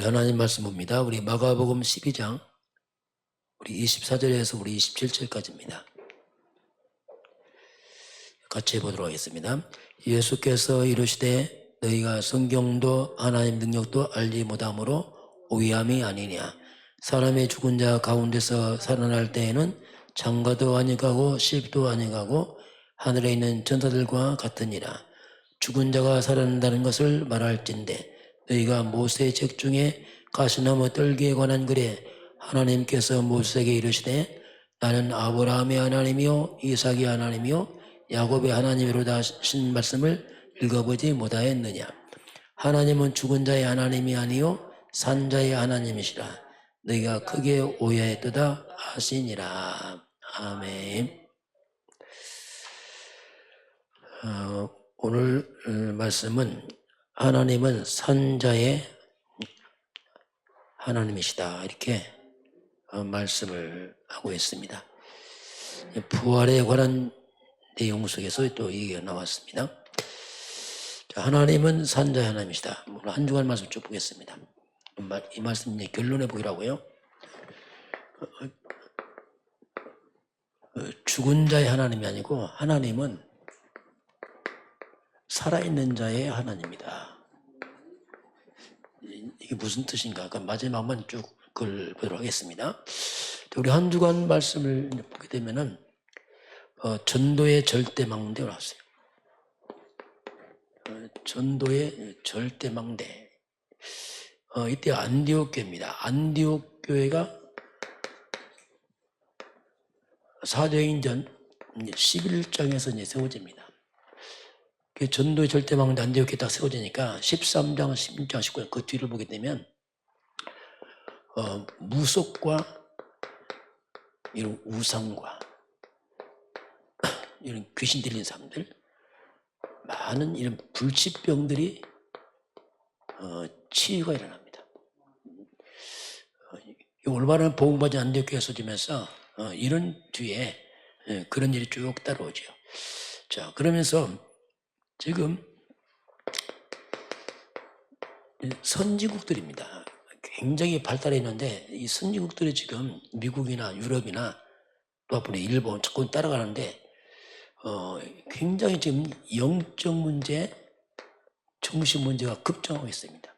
우리 하나님 말씀 봅니다. 우리 마가복음 12장 우리 24절에서 우리 27절까지입니다. 같이 보도록 하겠습니다. 예수께서 이르시되 너희가 성경도 하나님 능력도 알지 못함으로 오해함이 아니냐. 사람의 죽은 자 가운데서 살아날 때에는 장가도 아니가고 실도 아니가고 하늘에 있는 천사들과 같으니라. 죽은 자가 살아난다는 것을 말할진대 너희가 모세의 책 중에 가시나무 떨기에 관한 글에 하나님께서 모세에게 이르시되 나는 아브라함의 하나님이요 이삭의 하나님이요 야곱의 하나님이로다 하신 말씀을 읽어보지 못하였느냐. 하나님은 죽은 자의 하나님이 아니요 산 자의 하나님이시라. 너희가 크게 오해했도다 하시니라. 아멘. 오늘 말씀은 하나님은 산 자의 하나님이시다 이렇게 말씀을 하고 있습니다. 부활에 관한 내용 속에서 또 얘기가 나왔습니다. 하나님은 산 자의 하나님이시다. 오늘 한 주간 말씀 쭉 보겠습니다. 이 말씀 결론해 보기라고요. 죽은 자의 하나님이 아니고 하나님은 살아있는 자의 하나님이다. 이게 무슨 뜻인가? 그럼 마지막만 쭉 그걸 보도록 하겠습니다. 우리 한 주간 말씀을 보게 되면은 전도의 절대망대가 나왔어요. 전도의 절대망대. 이때 안디옥 교회입니다. 안디옥 교회가 사도행전 11장에서 이제 세워집니다. 전도의 절대망대 안디옥 교회 딱 세워지니까 13장, 16장, 19장 그 뒤를 보게 되면 무속과 이런 우상과 이런 귀신 들린 사람들, 많은 이런 불치병들이 치유가 일어납니다. 올바른 복음받은 안디옥교회가 서지면서 이런 뒤에 그런 일이 쭉 따라오죠. 자, 그러면서 지금 선진국들입니다. 굉장히 발달해 있는데 이 선진국들이 지금 미국이나 유럽이나 또 앞으로 일본 조금 따라가는데 굉장히 지금 영적 문제, 정신 문제가 급증하고 있습니다.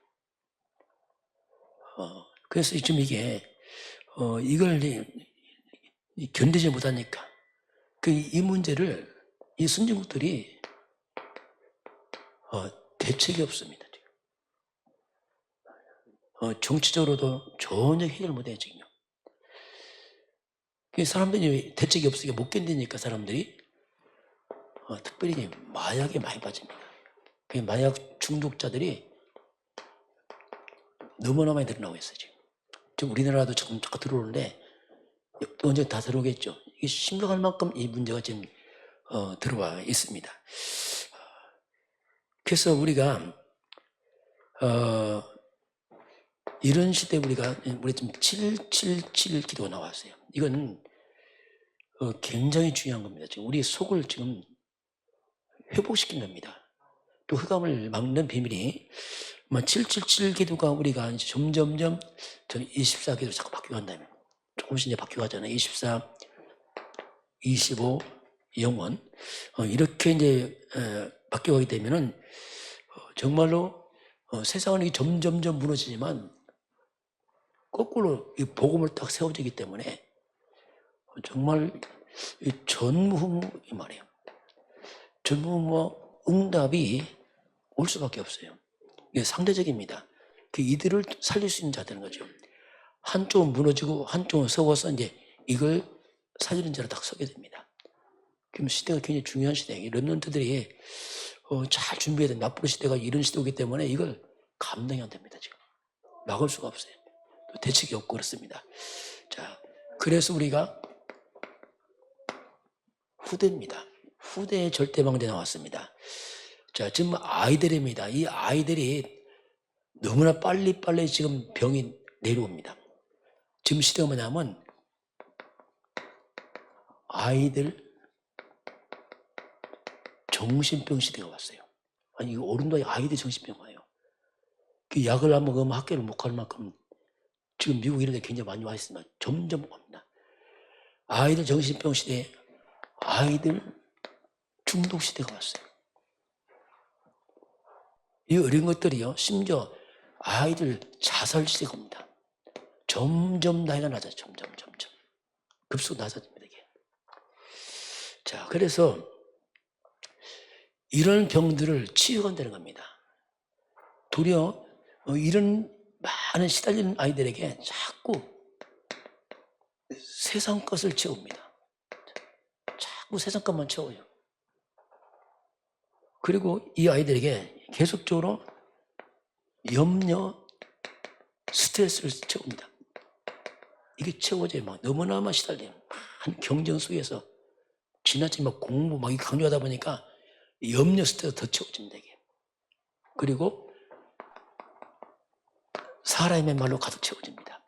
그래서 지금 이게 이걸 견디지 못하니까 이 문제를 이 선진국들이 대책이 없습니다. 정치적으로도 전혀 해결 못해요 지금요. 사람들이 대책이 없으니까 못 견디니까 사람들이 특별히 마약에 많이 빠집니다. 그 마약 중독자들이 너무나 많이 늘어나고 있어요 지금 우리나라도 조금 들어오는데 언제 다 들어오겠죠. 이게 심각할 만큼 이 문제가 지금 들어와 있습니다. 그래서 우리가 이런 시대에 우리 지금 777 기도가 나왔어요. 이건 굉장히 중요한 겁니다. 지금 우리 속을 지금 회복시킨 겁니다. 또 흑암을 막는 비밀이 777 기도가 우리가 이제 점점점 24 기도로 자꾸 바뀌어간다면 조금씩 이제 바뀌어가잖아요. 24, 25, 영원 이렇게 이제 바뀌어가게 되면은 정말로 세상은 점점점 무너지지만 거꾸로 이 복음을 딱 세워지기 때문에 정말 전무후무 이 말이에요. 전무후무와 응답이 올 수밖에 없어요. 이게 상대적입니다. 이들을 살릴 수 있는 자들인 거죠. 한쪽은 무너지고 한쪽은 세워서 이제 이걸 살리는 자로 딱 서게 됩니다. 그럼 시대가 굉장히 중요한 시대예요. 렘넌트들이 잘 준비해야 돼. 나쁜 시대가 이런 시대이기 때문에 이걸 감당이 안 됩니다. 지금 막을 수가 없어요. 또 대책이 없고 그렇습니다. 자, 그래서 우리가 후대입니다. 후대의 절대망대 나왔습니다. 자, 지금 아이들입니다. 이 아이들이 너무나 빨리빨리 지금 병이 내려옵니다. 지금 시대가 뭐냐면 아이들 정신병 시대가 왔어요. 아니 이거 어른도 아니고 아이들 정신병 와요. 그 약을 안 먹으면 학교를 못 갈 만큼 지금 미국 이런 데 굉장히 많이 와 있으면 점점 옵니다. 아이들 정신병 시대에 아이들 중독 시대가 왔어요. 이 어린 것들이요, 심지어 아이들 자살 시대가 옵니다. 점점 나이가 낮아요. 점점 급속 낮아집니다. 이게. 자, 그래서 이런 병들을 치유한다는 겁니다. 도리어 이런 많은 시달리는 아이들에게 자꾸 세상 것을 채웁니다. 자꾸 세상 것만 채워요. 그리고 이 아이들에게 계속적으로 염려, 스트레스를 채웁니다. 이게 채워져요. 막 너무나 시달려요. 한 경쟁 속에서 지나치게 막 공부 막 강조하다 보니까 염려, 스트레스 더 채워집니다. 이게. 그리고 사람의 말로 가득 채워집니다.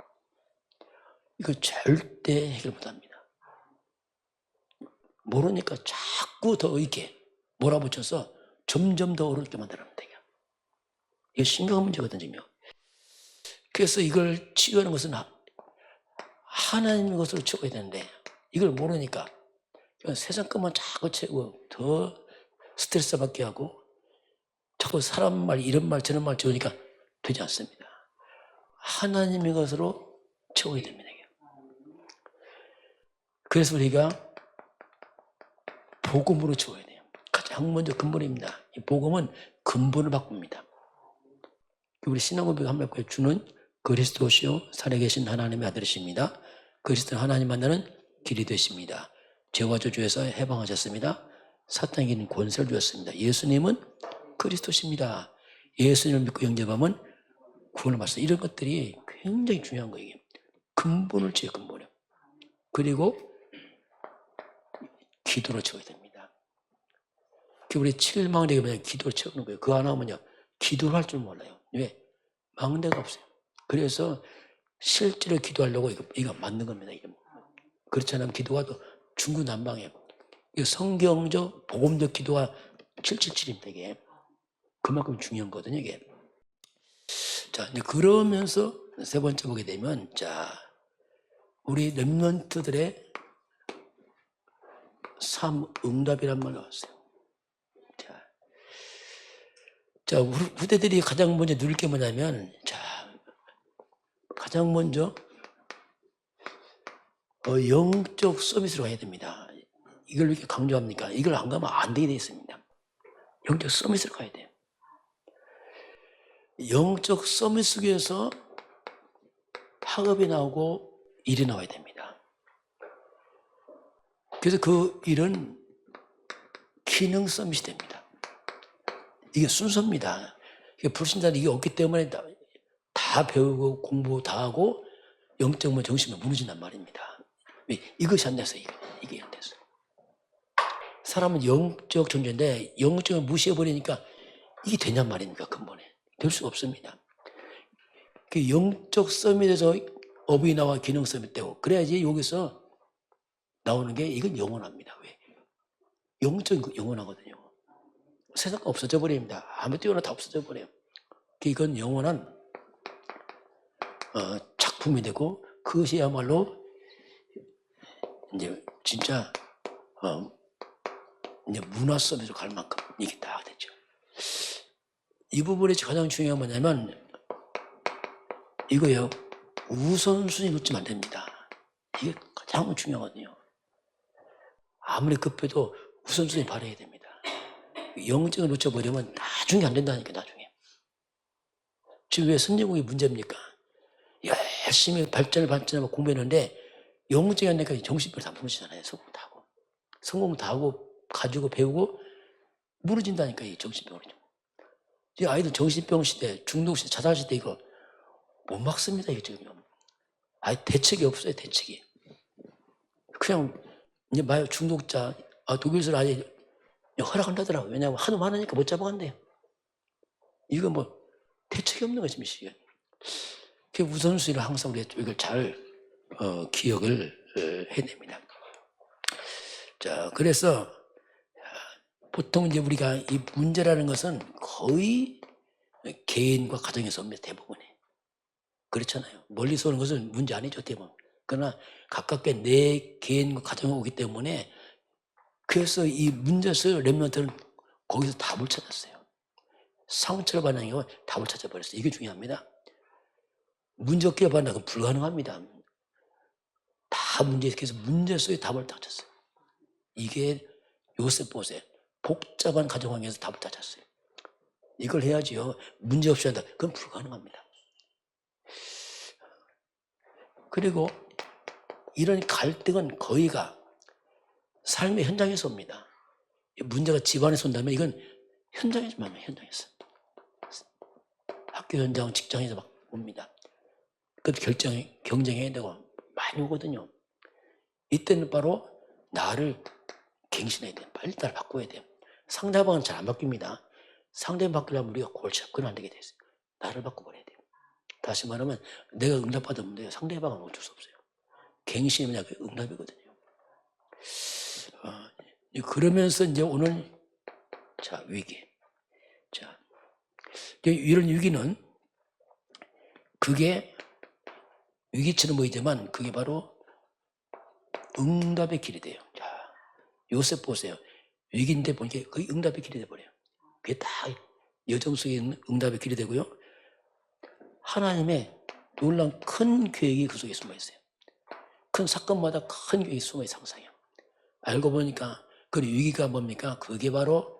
이거 절대 해결 못합니다. 모르니까 자꾸 더 이렇게 몰아붙여서 점점 더 어렵게 만들어냅니다. 이게 심각한 문제거든요. 그래서 이걸 치유하는 것은 하나님의 것으로 채워야 되는데 이걸 모르니까 세상 것만 자꾸 채우고 더 스트레스 받게 하고 자꾸 사람 말, 이런 말, 저런 말 채우니까 되지 않습니다. 하나님의 것으로 채워야 됩니다. 그래서 우리가 복음으로 채워야 돼요. 가장 먼저 근본입니다. 이 복음은 근본을 바꿉니다. 우리 신앙고백 한번 해볼까요? 주는 그리스도시요 살아계신 하나님의 아들이십니다. 그리스도는 하나님 만나는 길이 되십니다. 죄와 저주에서 해방하셨습니다. 사탄에게는 권세를 주었습니다. 예수님은 그리스도십니다. 예수님을 믿고 영접하면 구원을 받습니다. 이런 것들이 굉장히 중요한 거예요. 근본을 채워요. 근본을. 그리고 기도로 채워야 됩니다. 우리 7망대가 뭐냐? 기도로 채우는 거예요. 그거 하나 하면요, 기도를 할 줄 몰라요. 왜? 망대가 없어요. 그래서 실제로 기도하려고 이거 맞는 겁니다. 이거. 그렇지 않으면 기도가 또 중구난방이에요. 이거 성경적, 복음적 기도가 777입니다. 이게. 그만큼 중요한 거거든요. 이게. 자, 이제 그러면서 세 번째 보게 되면, 자, 우리 렘넌트들의 삶 응답이란 말이 나왔어요. 자, 후대들이 가장 먼저 누릴 게 뭐냐면, 자, 가장 먼저 영적 서비스로 가야 됩니다. 이걸 왜 이렇게 강조합니까? 이걸 안 가면 안 되게 되어 있습니다. 영적 서비스로 가야 돼요. 영적 서비스 속에서 학업이 나오고 일이 나와야 됩니다. 그래서 그 일은 기능 서밋이 됩니다. 이게 순서입니다. 불신자는 이게 없기 때문에 다 배우고 공부 다 하고 영적 정신이 무너진단 말입니다. 왜? 이것이 안 돼서 이게 안 돼서. 사람은 영적 존재인데 영적을 무시해버리니까 이게 되냔 말입니까? 근본에. 될 수가 없습니다. 그 영적 서밋에서 업이 나와 기능 서밋 되고 그래야지 여기서 나오는 게 이건 영원합니다. 왜? 영적인 영원하거든요. 세상가 없어져 버립니다. 아무 때나 다 없어져 버려요. 이건 영원한 작품이 되고 그것이야말로 이제 진짜 이제 문화 서비스로 갈 만큼 이게 다 됐죠. 이 부분이 가장 중요한 뭐냐면 이거요. 우선순위 놓치면 안 됩니다. 이게 가장 중요하거든요. 아무리 급해도 우선순위 발휘해야 됩니다. 영적을 놓쳐버리면 나중에 안 된다니까. 나중에. 지금 왜 선진국이 문제입니까? 열심히 발전하고 공부했는데 영적이 안 되니까 정신병 다 무너지잖아요. 성공 다 하고. 성공 다 하고 가지고 배우고 무너진다니까. 이 정신병으로. 이 아이들 정신병 시대, 중독 시대, 자살 시대 이거 못 막습니다. 이게 지금. 아예 대책이 없어요. 대책이. 그냥 이제 중독자 독일에서 아예 허락한다더라고요. 왜냐하면 하도 많으니까 못 잡아간대요. 이거 뭐 대책이 없는 거지. 미시간. 그 우선순위를 항상 우리가 이걸 잘 기억을 해야 됩니다. 자, 그래서 보통 이제 우리가 이 문제라는 것은 거의 개인과 가정에서 옵니다. 대부분이. 그렇잖아요. 멀리서 오는 것은 문제 아니죠. 대부분. 그러나 가깝게 내 개인과 가정에 오기 때문에 그래서 이 문제에서 렘넌트는 거기서 답을 찾았어요. 상처를 받는 경우 답을 찾아버렸어요. 이게 중요합니다. 문제 없게 받는 건 불가능합니다. 다 문제 있어서 문제 속에 답을 찾았어요. 이게 요셉 보세요. 복잡한 가정 환경에서 답을 찾았어요. 이걸 해야지요. 문제 없이 한다. 그건 불가능합니다. 그리고 이런 갈등은 거의가 삶의 현장에서 옵니다. 문제가 집안에서 온다면 이건 현장에서만 옵니다. 현장에서. 학교 현장, 직장에서 막 옵니다. 그 경쟁해야 되고 많이 오거든요. 이때는 바로 나를 갱신해야 돼요. 빨리 나를 바꿔야 돼요. 상대방은 잘 안 바뀝니다. 상대방 바꾸려면 우리가 골치 접근을 안 되게 돼요. 나를 바꿔버려야 돼요. 다시 말하면 내가 응답받으면 돼요. 상대방은 어쩔 수 없어요. 갱신이면 그 응답이거든요. 그러면서 이제 오늘 자 위기. 자 이런 위기는 그게 위기처럼 보이지만 그게 바로 응답의 길이 돼요. 자, 요셉 보세요. 위기인데 보니까 그게 응답의 길이 돼버려요. 그게 다 여정 속에 있는 응답의 길이 되고요. 하나님의 놀라운 큰 계획이 그 속에 숨어 있어요. 큰 사건마다 큰 계획이 숨어 있어요. 항상요. 알고 보니까 그 위기가 뭡니까? 그게 바로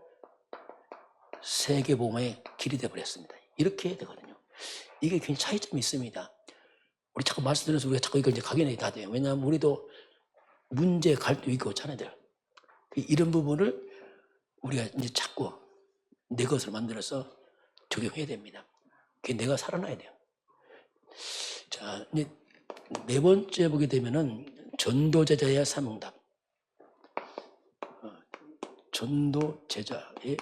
세계복음의 길이 돼버렸습니다. 이렇게 해야 되거든요. 이게 굉장히 차이점이 있습니다. 우리 자꾸 말씀드려서 우리가 자꾸 이걸 이제 각인이 다 돼요. 왜냐하면 우리도 문제, 갈등, 위기가 오잖아요. 이런 부분을 우리가 이제 자꾸 내 것을 만들어서 적용해야 됩니다. 그게 내가 살아나야 돼요. 자, 이제 네 번째 보게 되면은 전도제자의 삼응답. 전도제자의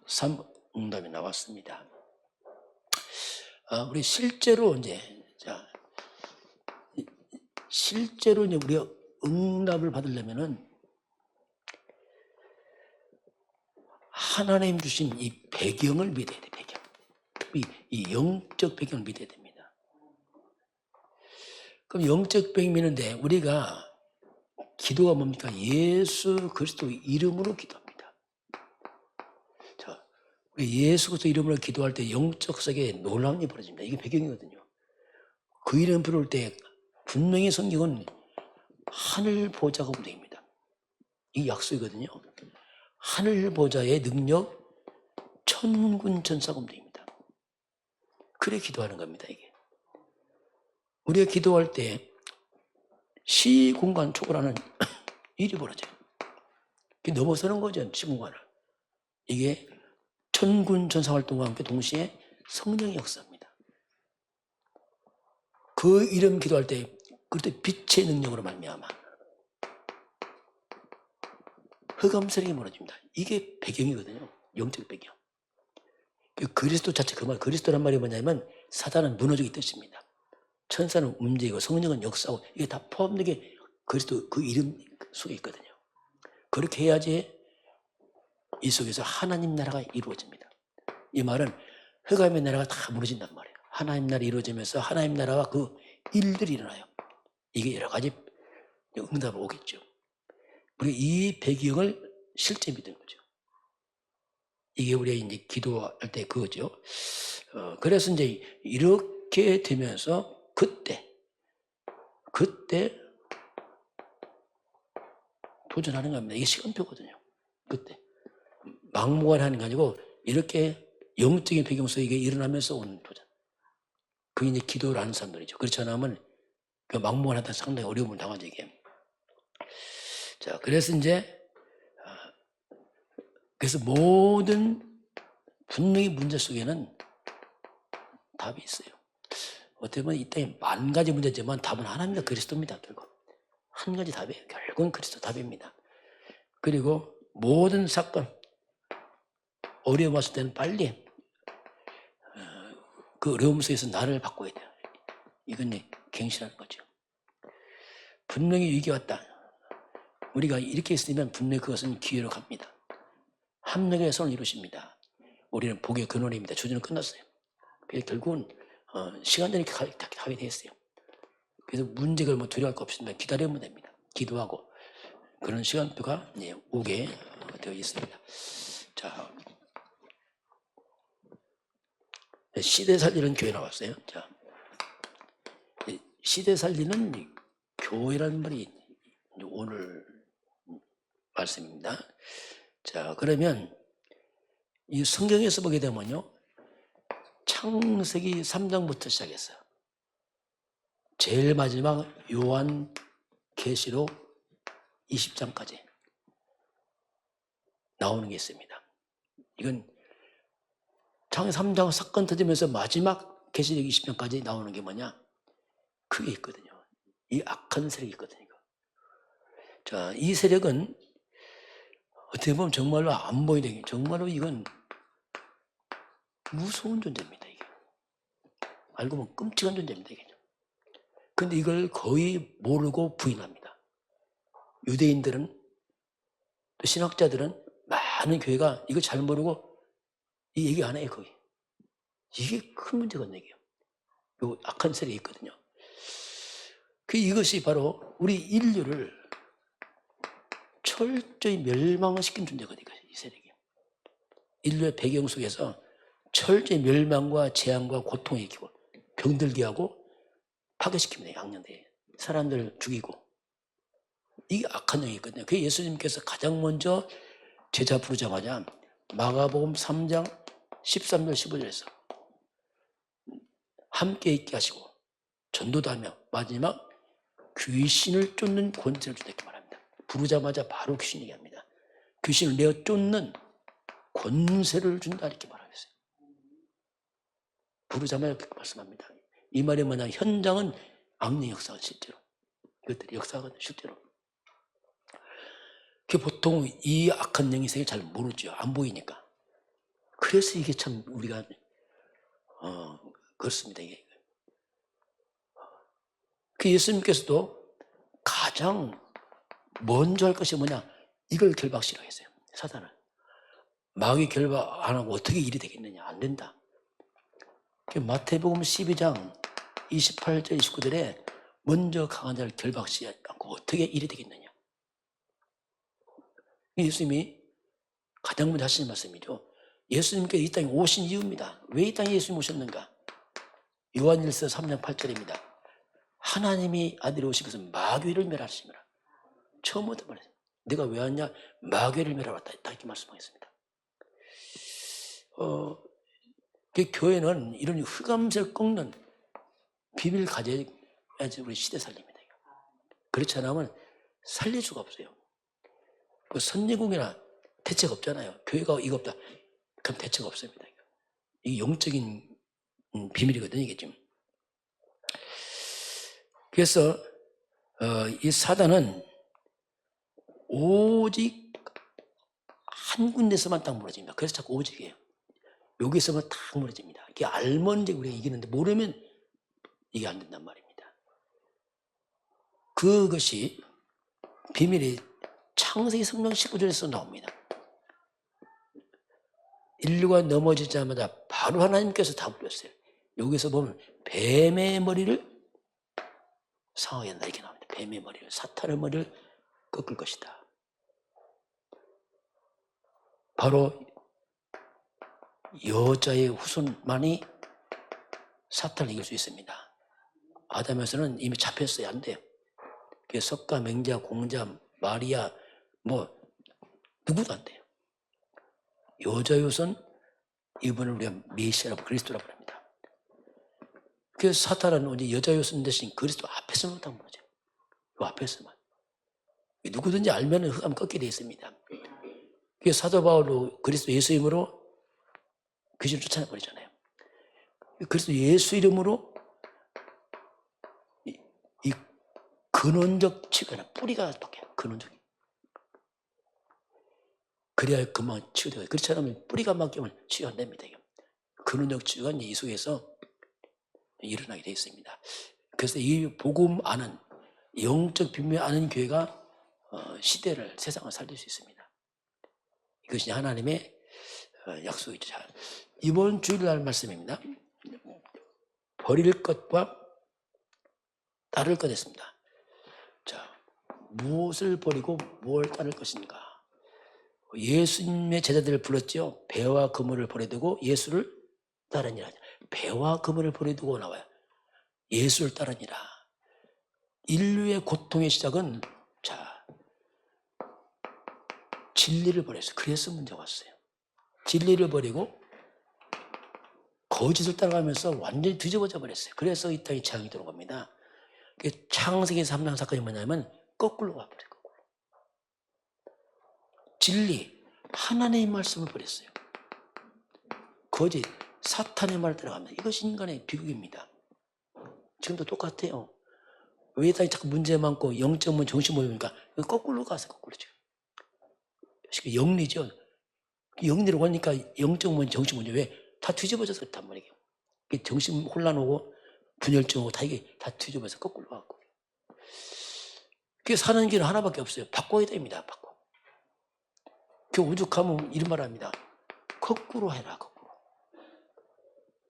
삼응답이 나왔습니다. 우리 실제로 이제 실제로 이제 우리가 응답을 받으려면은 하나님 주신 이 배경을 믿어야 돼. 배경. 특히 이 영적 배경을 믿어야 됩니다. 그럼 영적 배경 믿는데 우리가 기도가 뭡니까? 예수 그리스도 이름으로 기도합니다. 자, 우리 예수 그리스도 이름으로 기도할 때 영적 세계에 놀라운 일이 벌어집니다. 이게 배경이거든요. 그 이름 부를 때 분명히 성경은 하늘 보좌가 움직입니다. 이게 약속이거든요. 하늘 보좌의 능력, 천군 천사가 움직입니다. 그래 기도하는 겁니다. 이게 우리가 기도할 때 시공간 초월하는 일이 벌어져요. 그게 넘어서는 거죠. 시공간을. 이게 천군 천사 활동과 함께 동시에 성령의 역사입니다. 그 이름 기도할 때 그때 빛의 능력으로 말미암아 흑암세력이 무너집니다. 이게 배경이거든요. 영적 배경. 그리스도 자체 그 말, 그리스도란 말이 뭐냐면 사단은 무너지기 뜻입니다. 천사는 움직이고 성령은 역사하고 이게 다 포함되게 그리스도 그 이름 속에 있거든요. 그렇게 해야지 이 속에서 하나님 나라가 이루어집니다. 이 말은 흑암의 나라가 다 무너진단 말이에요. 하나님 나라가 이루어지면서 하나님 나라와 그 일들이 일어나요. 이게 여러 가지 응답이 오겠죠. 우리 이 배경을 실제 믿는 거죠. 이게 우리가 이제 기도할 때 그거죠. 그래서 이제 이렇게 되면서 그때 도전하는 겁니다. 이게 시간표거든요. 그때 막무가내하는 게 아니고 이렇게 영적인 배경 속에 이게 일어나면서 오는 도전. 그게 이제 기도를 하는 사람들이죠. 그렇지 않으면 그 막무가내하다 상당히 어려움을 당하죠 이게. 자, 그래서 이제 그래서 모든 분명히 문제 속에는 답이 있어요. 어떻게 보면 이 땅에 만 가지 문제지만 답은 하나입니다. 그리스도입니다. 결국 한 가지 답이에요. 결국은 그리스도 답입니다. 그리고 모든 사건 어려움 왔을 때는 빨리 그 어려움 속에서 나를 바꿔야 돼요. 이건 갱신하는 거죠. 분명히 위기 왔다. 우리가 이렇게 있으면 분명히 그것은 기회로 갑니다. 합력의 손을 이루십니다. 우리는 복의 근원입니다. 주제는 끝났어요. 그래서 결국은 시간들이 하게 됐어요. 그래서 문제가 뭐 두려워할 거 없습니다. 기다리면 됩니다. 기도하고 그런 시간표가 오게 되어 있습니다. 자, 시대 살리는 교회 나왔어요. 자, 시대 살리는 교회라는 말이 오늘 말씀입니다. 자, 그러면 이 성경에서 보게 되면요, 창세기 3장부터 시작했어요. 제일 마지막 요한 계시록 20장까지 나오는 게 있습니다. 이건 창세기 3장 사건 터지면서 마지막 계시록 20장까지 나오는 게 뭐냐? 그게 있거든요. 이 악한 세력이 있거든요. 자, 이 세력은 어떻게 보면 정말로 안 보이는 게 정말로 이건 무서운 존재입니다. 이게 알고 보면 끔찍한 존재입니다. 이게. 근데 이걸 거의 모르고 부인합니다. 유대인들은 또 신학자들은 많은 교회가 이거 잘 모르고 이 얘기 안 해요. 거의. 이게 큰 문제거든요. 이게. 요 악한 세력이 있거든요. 이것이 바로 우리 인류를 철저히 멸망시킨 존재거든요. 이 세력이. 인류의 배경 속에서 철저히 멸망과 재앙과 고통을 일으키고 병들게 하고 파괴시킵니다. 양년대 사람들 죽이고. 이게 악한 영이 있거든요. 그게 예수님께서 가장 먼저 제자 부르자마자 마가복음 3장 13절 15절에서 함께 있게 하시고 전도도 하며 마지막 귀신을 쫓는 권세를 주다 이렇게 말합니다. 부르자마자 바로 귀신 얘기합니다. 귀신을 내어 쫓는 권세를 준다 이렇게 말하겠어요. 부르자마자 그렇게 말씀합니다. 이 말이 뭐냐, 현장은 악령 역사가 실제로 이것들이 역사거든요. 실제로. 보통 이 악한 영의 세계 잘 모르죠. 안 보이니까. 그래서 이게 참 우리가 그렇습니다. 이게. 예수님께서도 가장 먼저 할 것이 뭐냐, 이걸 결박시키라고 했어요. 사단을. 마귀 결박 안 하고 어떻게 일이 되겠느냐. 안 된다. 마태복음 12장 28절 29절에 먼저 강한 자를 결박시키지 않고 어떻게 일이 되겠느냐. 예수님이 가장 먼저 하시는 말씀이죠. 예수님께서 이 땅에 오신 이유입니다. 왜 이 땅에 예수님이 오셨는가? 요한일서 3장 8절입니다. 하나님이 아들이 오신 것은 마귀를 멸하심이라. 처음부터 말했어요. 내가 왜 왔냐? 마귀를 멸하러 왔다. 이렇게 말씀하겠습니다. 교회는 이런 흑암을 꺾는 비밀을 가져야지 우리 시대 살립니다. 그렇지 않으면 살릴 수가 없어요. 선진국이나 대책 없잖아요. 교회가 이거 없다. 그럼 대책 없습니다. 이게 영적인 비밀이거든요. 이게 지금. 그래서 이 사단은 오직 한 군데서만 딱 무너집니다. 그래서 자꾸 오직이에요. 여기서만 딱 무너집니다. 이게 알면 이제 우리가 이기는데 모르면 이게 안 된단 말입니다. 그것이 비밀이 창세기 3장 19절에서 나옵니다. 인류가 넘어지자마자 바로 하나님께서 다 불렸어요. 여기서 보면 뱀의 머리를 상하게 한다 이렇게 나옵니다. 뱀의 머리를, 사탄의 머리를 꺾을 것이다. 바로 여자의 후손만이 사탄을 이길 수 있습니다. 아담에서는 이미 잡혔어요. 안 돼요. 석가, 맹자, 공자, 마리아 뭐 누구도 안 돼요. 여자의 후손, 이분을 우리가 메시아라고 그리스도라고 합니다. 그래서 사탄은 오직 여자의 후손 대신 그리스도 앞에서만 딱 무너져요. 그 앞에서만. 누구든지 알면 흑암 꺾게 되어 있습니다. 그래서 사도 바울도 그리스도 예수 이름으로 귀신을 쫓아내버리잖아요. 그래서 예수 이름으로 이 근원적 치유가 뿌리가 바뀌어요. 근원적이. 그래야 그만 치유되고, 그렇지 않으면 뿌리가 막히면 치유 안 됩니다. 근원적 치유가 이 속에서 일어나게 되어 있습니다. 그래서 이 복음 아는, 영적 비밀 아는 교회가 시대를, 세상을 살릴 수 있습니다. 이것이 하나님의 약속이죠. 이번 주일날 말씀입니다. 버릴 것과 따를 것 했습니다. 자, 무엇을 버리고 무엇을 따를 것인가? 예수님의 제자들을 불렀죠. 배와 그물을 버려두고 예수를 따르니라. 배와 그물을 버려두고 나와요. 예수를 따르니라. 인류의 고통의 시작은 진리를 버렸어요. 그래서 문제가 왔어요. 진리를 버리고 거짓을 따라가면서 완전히 뒤집어져 버렸어요. 그래서 이 땅에 재앙이 들어온 겁니다. 창세기 3장 사건이 뭐냐면 거꾸로 와버려요. 거꾸로. 진리, 하나님의 말씀을 버렸어요. 거짓, 사탄의 말을 따라갑니다. 이것이 인간의 비극입니다. 지금도 똑같아요. 왜 땅이 자꾸 문제 많고 영적문 정신 모입니까? 거꾸로 가서 거꾸로죠. 영리죠. 영리로 가니까 영적문 정신 문제 왜? 다 뒤집어져서 그렇단 말이에요. 정신 혼란 오고 분열증 오고 다 이게 다 뒤집어서 거꾸로 가고. 그게 사는 길은 하나밖에 없어요. 바꿔야 됩니다. 바꿔. 그 오죽하면 이런 말 합니다. 거꾸로 해라. 거꾸로.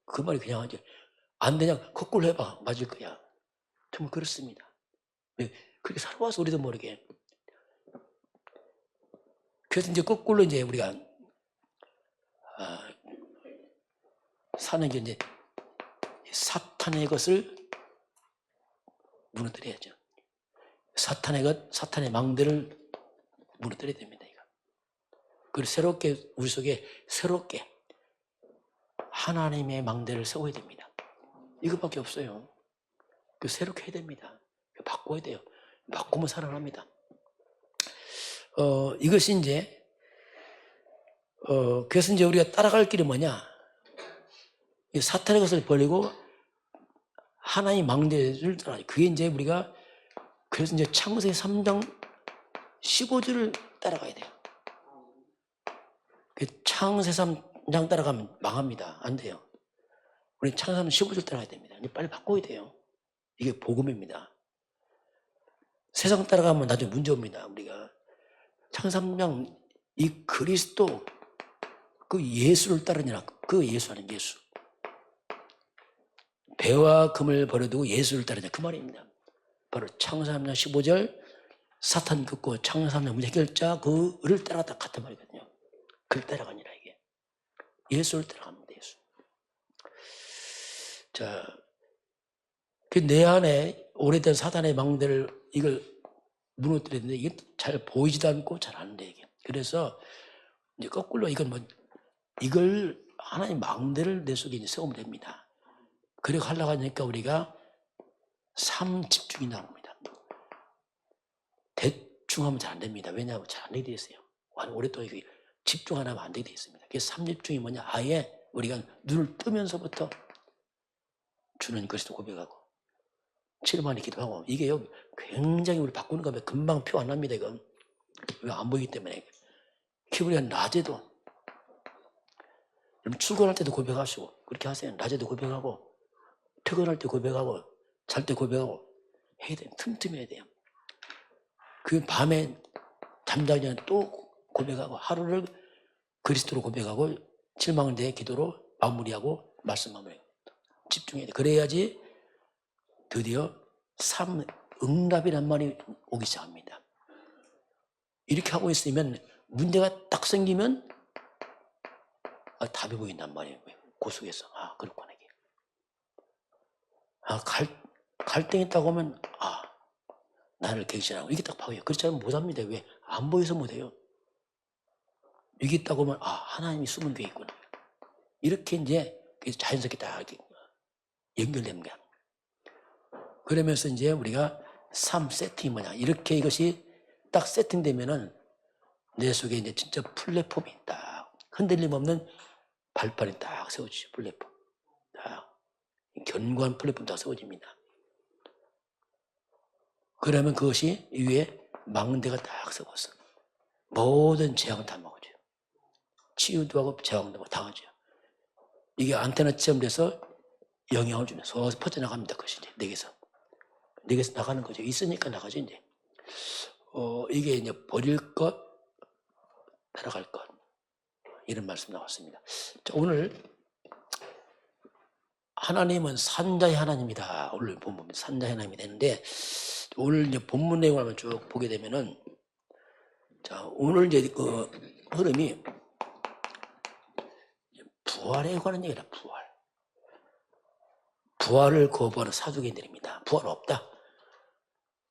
그 말이 그냥 하죠. 안 되냐? 거꾸로 해봐. 맞을 거야. 정말 그렇습니다. 왜? 그렇게 살아와서 우리도 모르게. 그래서 이제 거꾸로 이제 우리가 사는 게 이제 사탄의 것을 무너뜨려야죠. 사탄의 것, 사탄의 망대를 무너뜨려야 됩니다. 이거. 그리고 새롭게 우리 속에 새롭게 하나님의 망대를 세워야 됩니다. 이것밖에 없어요. 그 새롭게 해야 됩니다. 바꿔야 돼요. 바꾸면 살아납니다. 이것이 이제 그래서 이제 우리가 따라갈 길이 뭐냐? 사탄의 것을 버리고 하나님 망대를 따라. 그게 이제 우리가 그래서 이제 창세기 3장 15절을 따라가야 돼요. 창세기 3장 따라가면 망합니다. 안 돼요. 우리 창세기 15절 따라가야 됩니다. 이제 빨리 바꿔야 돼요. 이게 복음입니다. 세상 따라가면 나중에 문제 옵니다. 우리가 창세기 3장 이 그리스도 그 예수를 따르니라. 그 예수 하는 예수. 배와 금을 버려두고 예수를 따르냐 그 말입니다. 바로 창세기 3장 15절 사탄 긋고 창세기 3장 문제 해결자 그를 따라갔다 같은 말이거든요. 그를 따라가니라 이게. 예수를 따라갑니다. 예수. 자, 그 내 안에 오래된 사탄의 망대를 이걸 무너뜨렸는데 이게 잘 보이지도 않고 잘 안 돼 이게. 그래서 이제 거꾸로 이걸 하나님 망대를 내 속에 이제 세우면 됩니다. 그렇게 하려고 하니까 우리가 삶 집중이 나옵니다. 대충 하면 잘 안 됩니다. 왜냐하면 잘 안 되게 돼 있어요. 오랫동안 집중 안 하면 안 되게 돼 있습니다. 그래서 삶 집중이 뭐냐? 아예 우리가 눈을 뜨면서부터 주는 그리스도 고백하고 7만이 기도하고 이게요 굉장히 우리 바꾸는 거면 금방 표 안 납니다. 이건 왜 안 보이기 때문에. 우리가 낮에도 여러분 출근할 때도 고백하시고 그렇게 하세요. 낮에도 고백하고 퇴근할 때 고백하고 잘 때 고백하고 해야 돼요. 틈틈이 해야 돼요. 그 밤에 잠자기 전에 또 고백하고 하루를 그리스도로 고백하고 7만을 내 기도로 마무리하고 말씀 마무리하고 집중해야 돼. 그래야지 드디어 응답이란 말이 오기 시작합니다. 이렇게 하고 있으면 문제가 딱 생기면 답이 보인단 말이에요. 그 속에서 그렇구나 이게. 갈등이 있다고 하면 나를 갱신하고 이게 딱 보여요. 그렇지 않으면 못합니다. 왜? 안 보여서 못해요. 이게 있다고 하면 하나님이 숨은 게 있구나. 이렇게 이제 자연스럽게 다 연결되는 거야. 그러면서 이제 우리가 삶 세팅이 뭐냐. 이렇게 이것이 딱 세팅되면은 내 속에 이제 진짜 플랫폼이 딱 흔들림 없는 발판이 딱 세워지죠. 플랫폼. 딱 견고한 플랫폼 딱 세워집니다. 그러면 그것이 위에 망대가 딱 세워서 모든 재앙을 다 막아줘요. 치유도 하고 재앙도 하고 다 하죠. 이게 안테나처럼 돼서 영향을 주면서 퍼져나갑니다. 그것이 이제 내게서 나가는 거죠. 있으니까 나가죠. 이제 이게 이제 버릴 것, 따라갈 것 이런 말씀 나왔습니다. 자, 오늘 하나님은 산자의 하나님이다. 오늘 본문 산자의 하나님이 되는데, 오늘 이제 본문 내용을 한번 쭉 보게 되면은, 자, 오늘 이제 그 흐름이 부활에 관한 얘기다. 부활을 거부하는 사두개인들입니다. 부활 없다.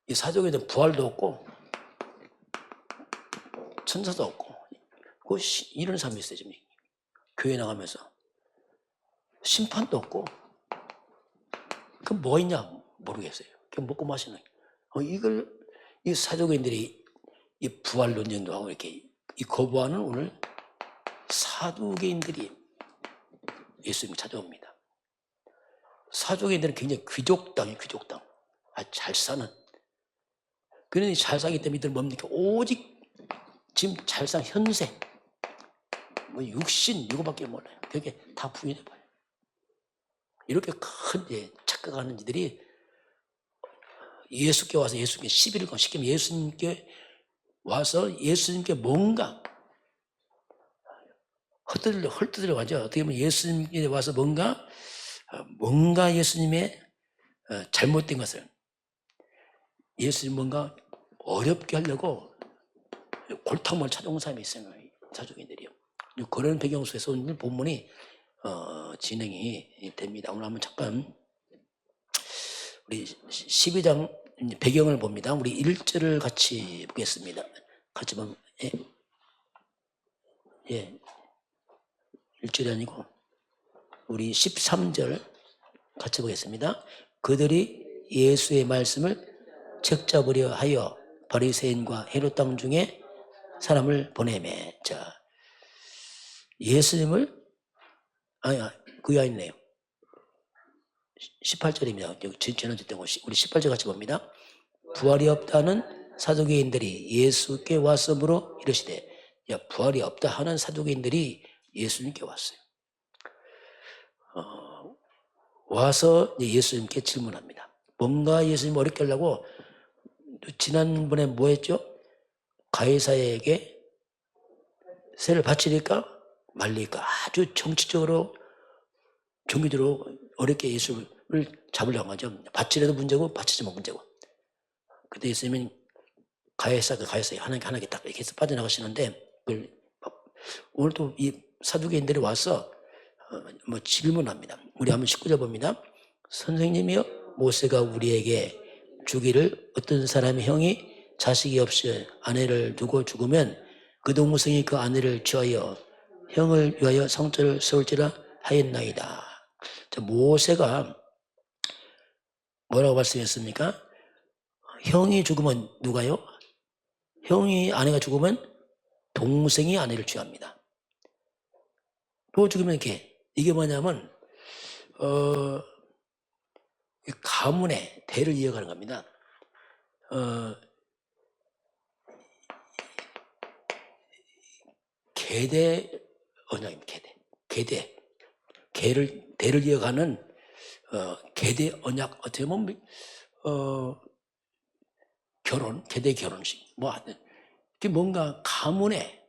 이 사두개인들은 부활도 없고 천사도 없고 이런 사람이 있어요. 지금 교회 나가면서 심판도 없고 그 뭐 있냐 모르겠어요. 그냥 먹고 마시는 이걸 이 사두개인들이 이 부활 논쟁도 하고 이렇게 이 거부하는 오늘 사두개인들이 예수님을 찾아옵니다. 사두개인들은 굉장히 귀족당이에요. 귀족당. 잘 사는. 그러니 잘 사기 때문에 이들 뭡니까? 오직 지금 잘 사는 현세, 뭐 육신 이거밖에 몰라요. 그게 다 부인해봐요. 이렇게 큰 착각하는 이들이 예수께 와서 예수님께 시비를 건 시키면 예수님께 와서 예수님께 뭔가 헐뜯으려고 하죠. 어떻게 보면 예수님께 와서 뭔가 예수님의 잘못된 것을 예수님 뭔가 어렵게 하려고 골탕을 찾아온 사람이 있어요. 사두개인들이요. 그런 배경 속에서 오늘 본문이 진행이 됩니다. 오늘 한번 잠깐 우리 12장 배경을 봅니다. 우리 1절을 같이 보겠습니다. 같이 보면 예. 1절이 아니고 우리 13절 같이 보겠습니다. 그들이 예수의 말씀을 책잡으려 하여 바리새인과 헤롯 땅 중에 사람을 보내매. 자, 예수님을 그게 아니네요. 18절입니다. 지난주 우리 18절 같이 봅니다. 부활이 없다는 사두개인들이 예수께 왔으므로 이르시되, 부활이 없다 하는 사두개인들이 예수님께 왔어요. 와서 예수님께 질문합니다. 뭔가 예수님 어렵게 하려고 지난번에 뭐 했죠? 가이사에게 세를 바치니까 말리니까 아주 정치적으로 종교적으로 어렵게 예수를 잡으려고 하죠. 바치려도 문제고 바치지만 문제고. 그때 예수님은 가이사 하나님께 딱 이렇게 해서 빠져나가시는데 오늘도 이 사두개인들이 와서 뭐 질문합니다. 우리 한번 19절 봅니다. 선생님이여, 모세가 우리에게 주기를 어떤 사람의 형이 자식이 없이 아내를 두고 죽으면 그 동생이 그 아내를 취하여 형을 위하여 성전을 세울지라 하였나이다. 모세가 뭐라고 말씀했습니까? 형이 죽으면 누가요? 형이 아내가 죽으면 동생이 아내를 취합니다. 또 죽으면 이게 뭐냐면 가문의 대를 이어가는 겁니다. 계대 언약입니다. 대를 이어가는 계대 언약. 어떻게 보면 계대 결혼식 뭐 하든 뭔가 가문의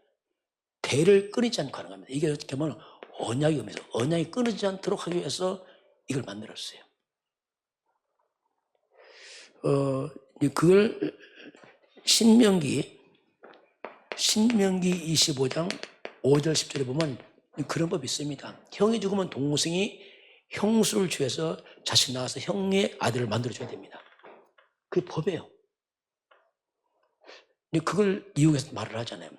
대를 끊이지 않고 하는 겁니다. 이게 어떻게 보면 언약이 오면서 언약이 끊이지 않도록 하기 위해서 이걸 만들었어요. 그걸 신명기 25장 5절 10절에 보면 그런 법이 있습니다. 형이 죽으면 동생이 형수를 취해서 자식 낳아서 형의 아들을 만들어줘야 됩니다. 그게 법이에요. 그걸 이용해서 말을 하잖아요.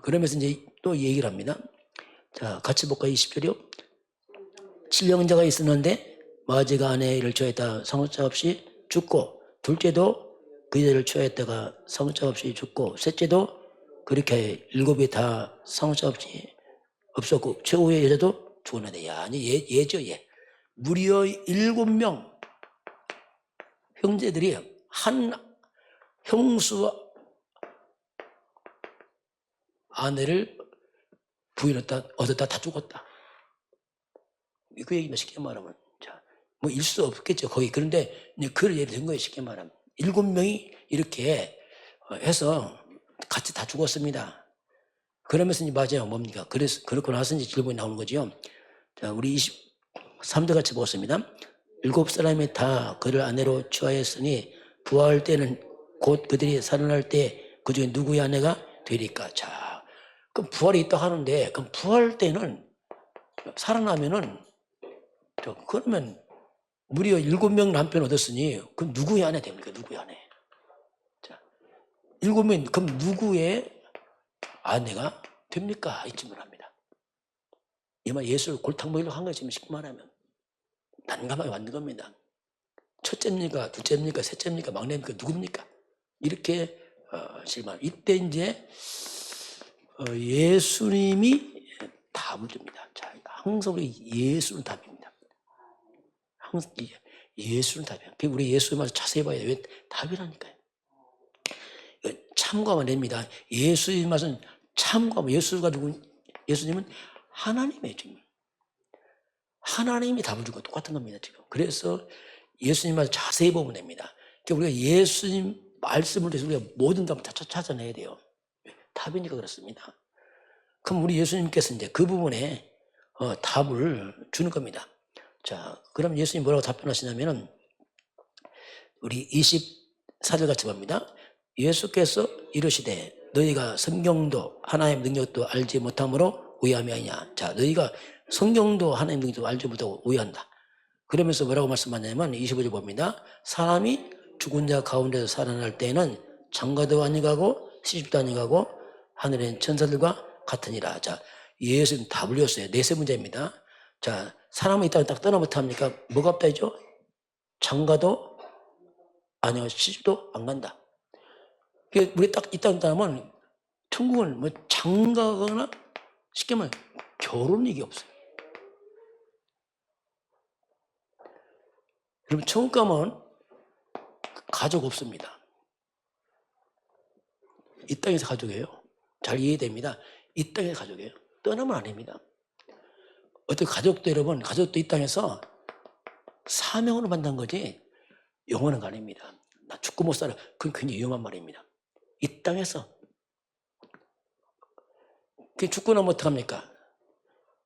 그러면서 이제 또 얘기를 합니다. 자, 같이 볼까요? 20절이요. 칠령자가 있었는데 마지가 아내를 취하였다 성자 없이 죽고, 둘째도 그 여자를 취하였다가 성자 없이 죽고, 셋째도 그렇게 7이 다 성자 없이 없었고, 최후의 여자도 죽었는데, 아니 얘죠. 무려 7명 형제들이 한 형수 아내를 부인했다, 얻었다, 다 죽었다. 그 얘기는 쉽게 말하면, 뭐 일 수 없겠죠, 거기. 그런데 그걸 예를 든 거예요, 쉽게 말하면. 7명이 이렇게 해서 같이 다 죽었습니다. 그러면서 이제 맞아요, 뭡니까? 그래서, 그렇고 나서 이제 질문이 나오는 거죠. 자, 우리 3절 같이 보겠습니다. 7사람이 다 그를 아내로 취하였으니 부활할 때는 곧 그들이 살아날 때 그 중에 누구의 아내가 되리까. 자, 그럼 부활이 있다 하는데, 그럼 부활할 때는 살아나면은 그러면 무려 7명 남편 얻었으니 그럼 누구의 아내 됩니까? 누구의 아내? 자, 7명, 그럼 누구의 아내가 됩니까? 이 질문합니다. 이말 예수를 골탕 먹이려고 한 거지, 쉽게 말하면. 난감하게 만든 겁니다. 첫째입니까? 둘째입니까? 셋째입니까? 막내입니까? 누굽니까? 이렇게 질문. 이때 이제 예수님이 답을 줍니다. 자, 항상 우리 예수는 답입니다. 항상 예수는 답이에요. 우리 예수의 말을 자세히 봐야 돼요. 왜? 답이라니까요. 참고하면 됩니다. 예수의 말은 참고하면, 예수가 누구? 예수님은 하나님의 주님. 하나님이 답을 준 거 똑같은 겁니다, 지금. 그래서 예수님 말을 자세히 보면 됩니다. 그러니까 우리가 예수님 말씀을 통해서 우리가 모든 답을 다 찾아내야 돼요. 답이니까 그렇습니다. 그럼 우리 예수님께서 이제 그 부분에 답을 주는 겁니다. 자, 그럼 예수님 뭐라고 답변하시냐면은 우리 24절 같이 봅니다. 예수께서 이르시되 너희가 성경도 하나님의 능력도 알지 못함으로 오해함이 아니냐. 자, 너희가 성경도 하나님의 능력도 알지 못하고 오해한다. 그러면서 뭐라고 말씀하냐면 25절 봅니다. 사람이 죽은 자 가운데서 살아날 때는 장가도 아니가고 시집도 아니가고 하늘엔 천사들과 같으니라. 자, 예수님 답을 줬어요. 네 문제입니다. 자, 사람은 이따가 딱 떠나 못합니까? 뭐가 없다죠? 장가도 아니고 시집도 안 간다. 우리 딱 이따가 떠나면 천국은 뭐 장가거나 쉽게 말하면 결혼 얘기 없어요. 여러분, 천국 가면 가족 없습니다. 이 땅에서 가족이에요. 잘 이해됩니다. 이 땅에서 가족이에요. 떠나면 아닙니다. 어떻게 가족도 여러분, 가족도 이 땅에서 사명으로 만난 거지 영원한 거 아닙니다. 나 죽고 못 살아. 그건 굉장히 위험한 말입니다. 이 땅에서. 죽고 나면 어떡합니까?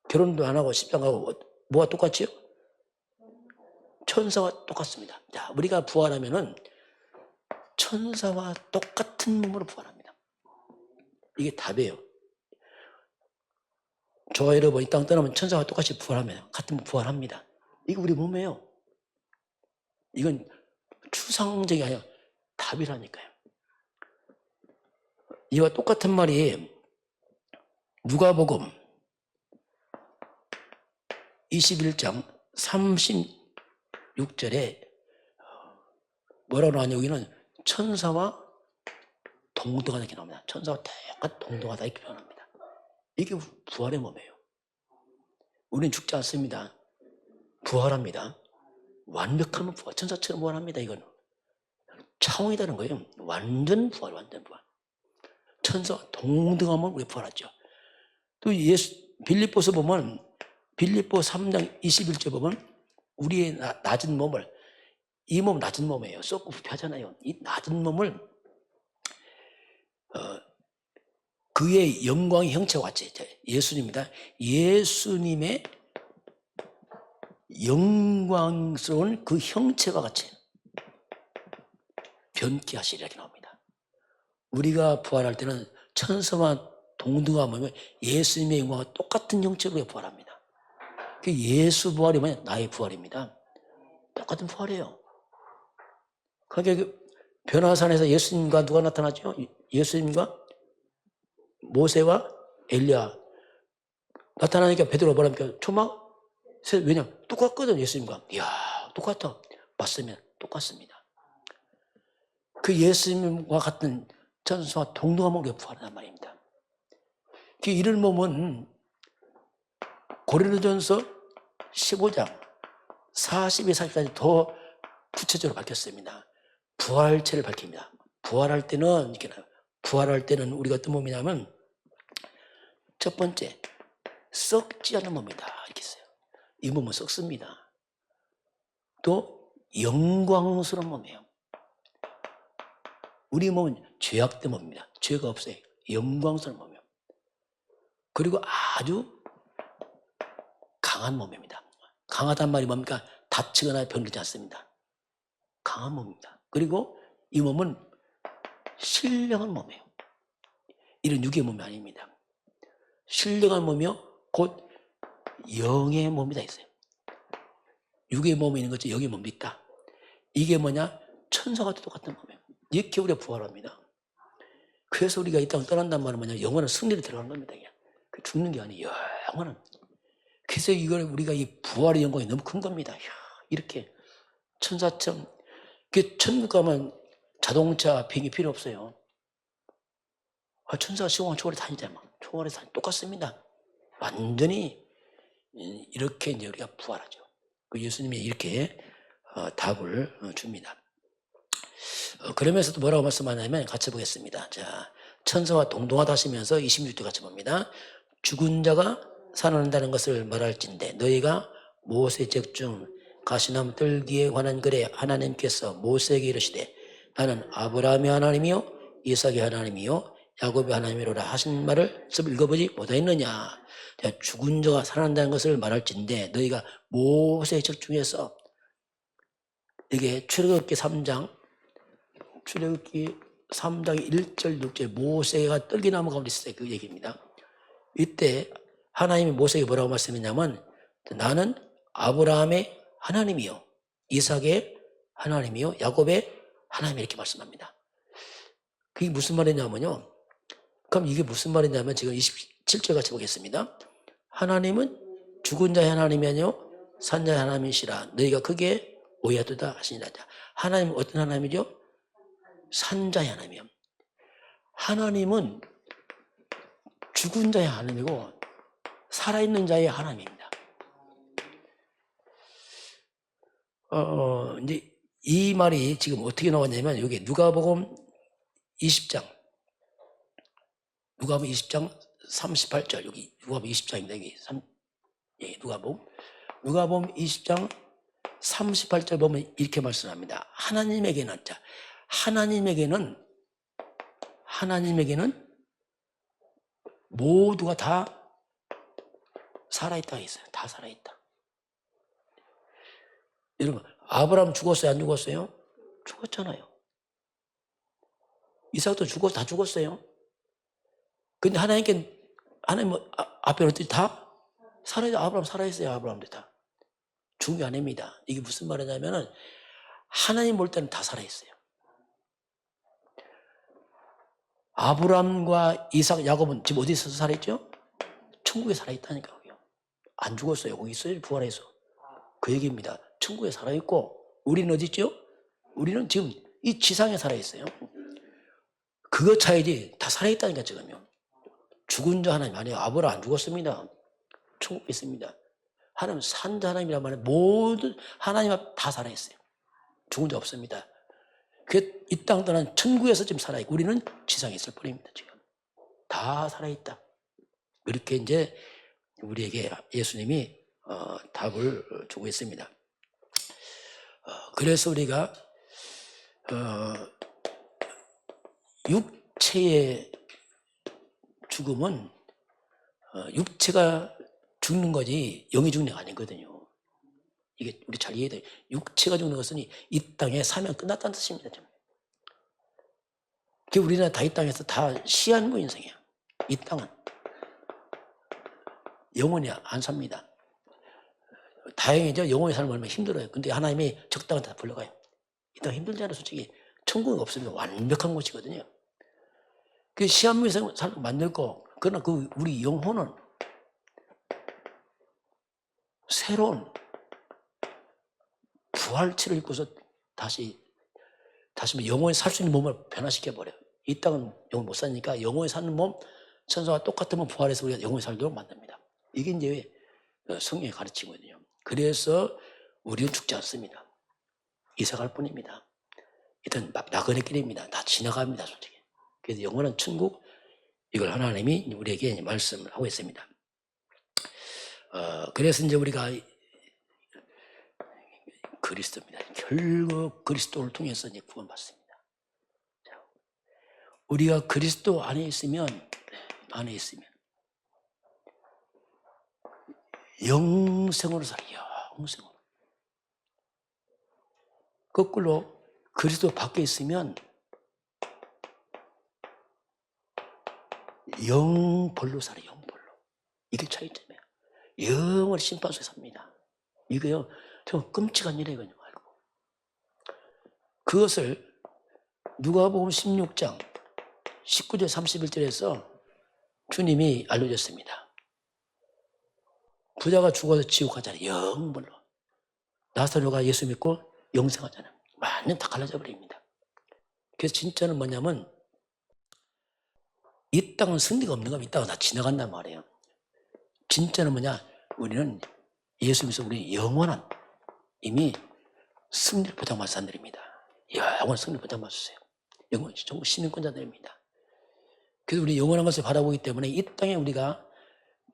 결혼도 안 하고 십장 가고 뭐가 똑같지요? 천사와 똑같습니다. 자, 우리가 부활하면은 천사와 똑같은 몸으로 부활합니다. 이게 답이에요. 저와 여러분 이 땅 떠나면 천사와 똑같이 부활하면 같은 부활합니다. 이게 우리 몸이에요. 이건 추상적이 아니라 답이라니까요. 이와 똑같은 말이 누가복음 21장 36절에 뭐라고 나오냐. 여기는 천사와 동등하다 이렇게 나옵니다. 천사와 똑같이 동등하다 이렇게 표현합니다. 이게 부활의 몸이에요. 우리는 죽지 않습니다. 부활합니다. 완벽한 부활. 천사처럼 부활합니다. 이건 차원이 다른 거예요. 완전 부활, 완전 부활. 천사와 동등하면 우리 부활하죠. 또 빌립보서 보면 빌립보 3장 21절 보면 우리의 낮은 몸을, 이 몸 낮은 몸이에요. 썩고 부패하잖아요. 이 낮은 몸을 그의 영광의 형체와 같이, 예수님입니다. 예수님의 영광스러운 그 형체와 같이 변케 하시리라 이렇게 나옵니다. 우리가 부활할 때는 천사와 동등하면 예수님의 영광과 똑같은 형체로 부활합니다. 그 예수 부활이 뭐냐? 나의 부활입니다. 똑같은 부활이에요. 그러니까 변화산에서 예수님과 누가 나타나죠? 예수님과 모세와 엘리야 나타나니까 베드로가 뭐랍니까? 초막? 왜냐? 똑같거든, 예수님과. 이야, 똑같아. 맞으면 똑같습니다. 그 예수님과 같은 천사와 동등한 몸으로 부활한단 말입니다. 그 이런 몸은 고린도전서 15장 42, 40까지 더 구체적으로 밝혔습니다. 부활체를 밝힙니다. 부활할 때는 이렇게 나와요. 부활할 때는 우리가 어떤 몸이냐면 첫 번째, 썩지 않은 몸이다 이렇게 써요. 이 몸은 썩습니다. 또 영광스러운 몸이에요. 우리 몸은 죄악된 몸입니다. 죄가 없어요. 영광스러운 몸이에요. 그리고 아주 강한 몸입니다. 강하단 말이 뭡니까? 다치거나 병들지 않습니다. 강한 몸입니다. 그리고 이 몸은 신령한 몸이에요. 이런 육의 몸이 아닙니다. 신령한 몸이요 곧 영의 몸이 다 있어요. 육의 몸이 있는 거죠. 영의 몸도 있다. 이게 뭐냐? 천사가 똑같은 몸이에요. 이렇게 우리가 부활합니다. 그래서 우리가 이 땅을 떠난단 말은 뭐냐? 영원한 승리를 들어가는 겁니다. 죽는 게 아니에요. 영원한. 그래서 이걸 우리가 이 부활의 영광이 너무 큰 겁니다. 이렇게 천사처럼. 천국 가면 자동차, 비행기 필요 없어요. 천사가 시공한 초월에 다니잖아요. 초월에 다니 똑같습니다. 완전히 이렇게 이제 우리가 부활하죠. 예수님이 이렇게 답을 줍니다. 그러면서도 뭐라고 말씀하냐면 같이 보겠습니다. 자, 천사와 동동하다 하시면서 26절 같이 봅니다. 죽은 자가 살아난다는 것을 말할진대 너희가 모세 책중 가시나무 뜰기에 관한 글에 하나님께서 모세에게 이르시되 나는 아브라함의 하나님이요 이삭의 하나님이요 야곱의 하나님이로라 하신 말을 읽어보지 못하였느냐. 죽은 자가 살아난다는 것을 말할진대 너희가 모세 책중에서 이게 출애굽기 3장 1절 6절 모세가 떨기나무 가운데 있을 때 그 얘기입니다. 이때 하나님이 모세에게 뭐라고 말씀했냐면 나는 아브라함의 하나님이요 이삭의 하나님이요 야곱의 하나님 이렇게 말씀합니다. 그게 무슨 말이냐면요. 그럼 이게 무슨 말이냐면 지금 27절 같이 보겠습니다. 하나님은 죽은 자의 하나님이 아니요 산 자의 하나님이시라 너희가 크게 오해하도다 하시니라. 하나님은 어떤 하나님이죠? 산 자의 하나님이요. 하나님은 죽은 자의 하나님이고 살아있는 자의 하나님입니다. 이제 이 말이 지금 어떻게 나왔냐면 여기 누가복음 20장 38절 여기 누가복음 20장입니다. 여기 누가복음 20장 38절 보면 이렇게 말씀합니다. 하나님에게는 모두가 다 살아있다 했어요. 다 살아있다. 여러분 아브라함 죽었어요? 안 죽었어요? 죽었잖아요. 이삭도 다 죽었어요. 근데 하나님 앞에는 다 살아있어요. 아브라함 살아있어요. 아브라함도 다. 죽은 게 아닙니다. 이게 무슨 말이냐면은 하나님 볼 때는 다 살아있어요. 아브라함과 이삭, 야곱은 지금 어디서 살아있죠? 천국에 살아있다니까요. 안 죽었어요. 거기 있어요. 부활해서. 그 얘기입니다. 천국에 살아있고 우리는 어디 있죠? 우리는 지금 이 지상에 살아있어요. 그거 차이지 다 살아있다니까 지금요. 죽은 자 하나님 아니에요. 아브라함 안 죽었습니다. 천국에 있습니다. 하나님은 산 자 하나님이란 말은 모든 하나님 앞 다 살아있어요. 죽은 자 없습니다. 이 땅 떠난 천국에서 지금 살아있고 우리는 지상에 있을 뿐입니다. 지금 다 살아있다. 이렇게 이제 우리에게 예수님이 답을 주고 있습니다. 그래서 우리가 육체의 죽음은 육체가 죽는 거지 영이 죽는 게 아니거든요. 이게 우리 잘 이해돼요. 육체가 죽는 것은 이 땅에 사명 끝났다는 뜻입니다. 우리는 다 이 땅에서 다 시한부 인생이야. 이 땅은 영원히 안 삽니다. 다행이죠. 영원히 살면 얼마나 힘들어요. 근데 하나님이 적당한 데 다 불러가요. 이 땅 힘들잖아요. 솔직히 천국이 없으면 완벽한 곳이거든요. 그 시한부 인생 살고 만들고 그러나 우리 영혼은 새로운 부활체를 입고서 다시 영원히 살 수 있는 몸을 변화시켜버려요. 이 땅은 영원히 못 사니까 영원히 사는 몸, 천사와 똑같은 몸 부활해서 우리가 영원히 살도록 만듭니다. 이게 이제 성경의 가르치거든요. 그래서 우리는 죽지 않습니다. 이사갈 뿐입니다. 일단 나그네 길입니다. 다 지나갑니다, 솔직히. 그래서 영원한 천국, 이걸 하나님이 우리에게 말씀을 하고 있습니다. 그래서 이제 우리가 그리스도입니다. 결국 그리스도를 통해서 이제 구원받습니다. 우리가 그리스도 안에 있으면 영생으로 살아요. 영생으로. 거꾸로 그리스도 밖에 있으면 영벌로 살아요. 영벌로. 이게 차이점이에요. 영을 심판 속에 삽니다. 이거요 정말 끔찍한 일이에요. 알고. 그것을 누가복음 16장 19절 31절에서 주님이 알려줬습니다. 부자가 죽어서 지옥 가잖아요. 영벌로. 나사로가 예수 믿고 영생하잖아요. 완전 다 갈라져 버립니다. 그래서 진짜는 뭐냐면 이 땅은 승리가 없는 겁니다. 이 땅은 다 지나간단 말이에요. 진짜는 뭐냐? 우리는 예수 믿어서 우리 영원한 이미 승리를 보장받은 사람들입니다. 영원한 승리를 보장받았어요. 영원 전부 시민권자들입니다. 그래서 우리 영원한 것을 바라보기 때문에 이 땅에 우리가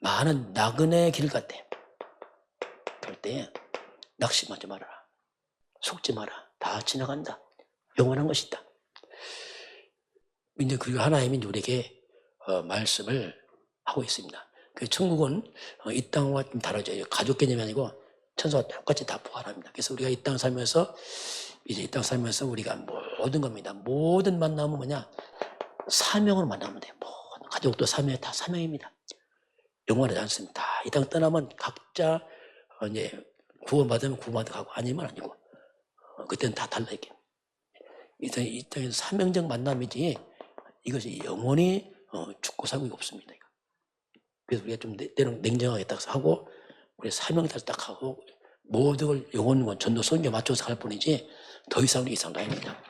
많은 나그네 길 같아. 그럴 때 낙심하지 말아라. 속지 마라. 다 지나간다. 영원한 것이다. 이제 그리고 하나님이 우리에게 말씀을 하고 있습니다. 그 천국은 이 땅과 좀 다르죠. 가족 개념이 아니고 천사와 똑같이 다 부활합니다. 그래서 우리가 이 땅 살면서 이제 이 땅 살면서 우리가 모든 겁니다. 모든 만남은 뭐냐? 사명으로 만나면 돼요. 모든 가족도 사명이 다 사명입니다. 영원하지 않습니다. 이 땅 떠나면 각자 이제 구원받으면 구원받아 가고 아니면 아니고 그때는 다 달라 이게. 이 땅에서 사명적 만남이지 이것이 영원히 죽고 살고 없습니다. 그래서 우리가 좀 냉정하게 딱 하고 우리 사명을 딱 하고 모든 걸 영혼과 전도 선교에 맞춰서 갈 뿐이지 더 이상 이상 아닙니다.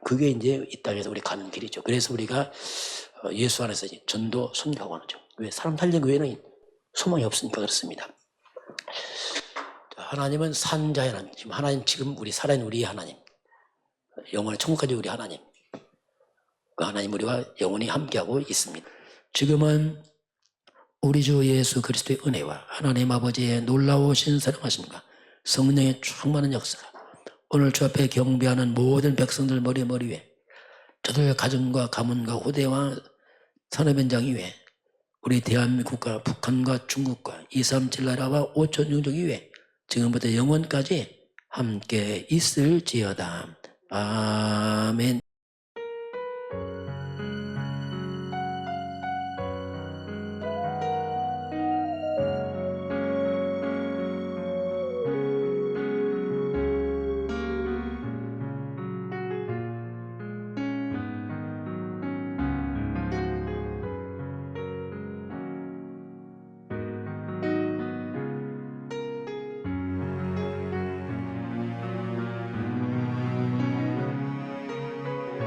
그게 이제 이 땅에서 우리 가는 길이죠. 그래서 우리가 예수 안에서 이제 전도 선교하고 하죠. 왜 사람 살리는 외에는 소망이 없으니까 그렇습니다. 하나님은 산자의 하나님, 지금 하나님 지금 우리 살아있는 우리 하나님, 영원의 천국까지 우리 하나님, 그 하나님 우리와 영원히 함께하고 있습니다. 지금은 우리 주 예수 그리스도의 은혜와 하나님 아버지의 놀라우신 사랑하심과 성령의 충만한 역사가 오늘 주 앞에 경배하는 모든 백성들 머리 위에 저들 가정과 가문과 후대와 산업현장 위에 우리 대한민국과 북한과 중국과 237 나라와 5천 종족 위에 지금부터 영원까지 함께 있을지어다. 아멘.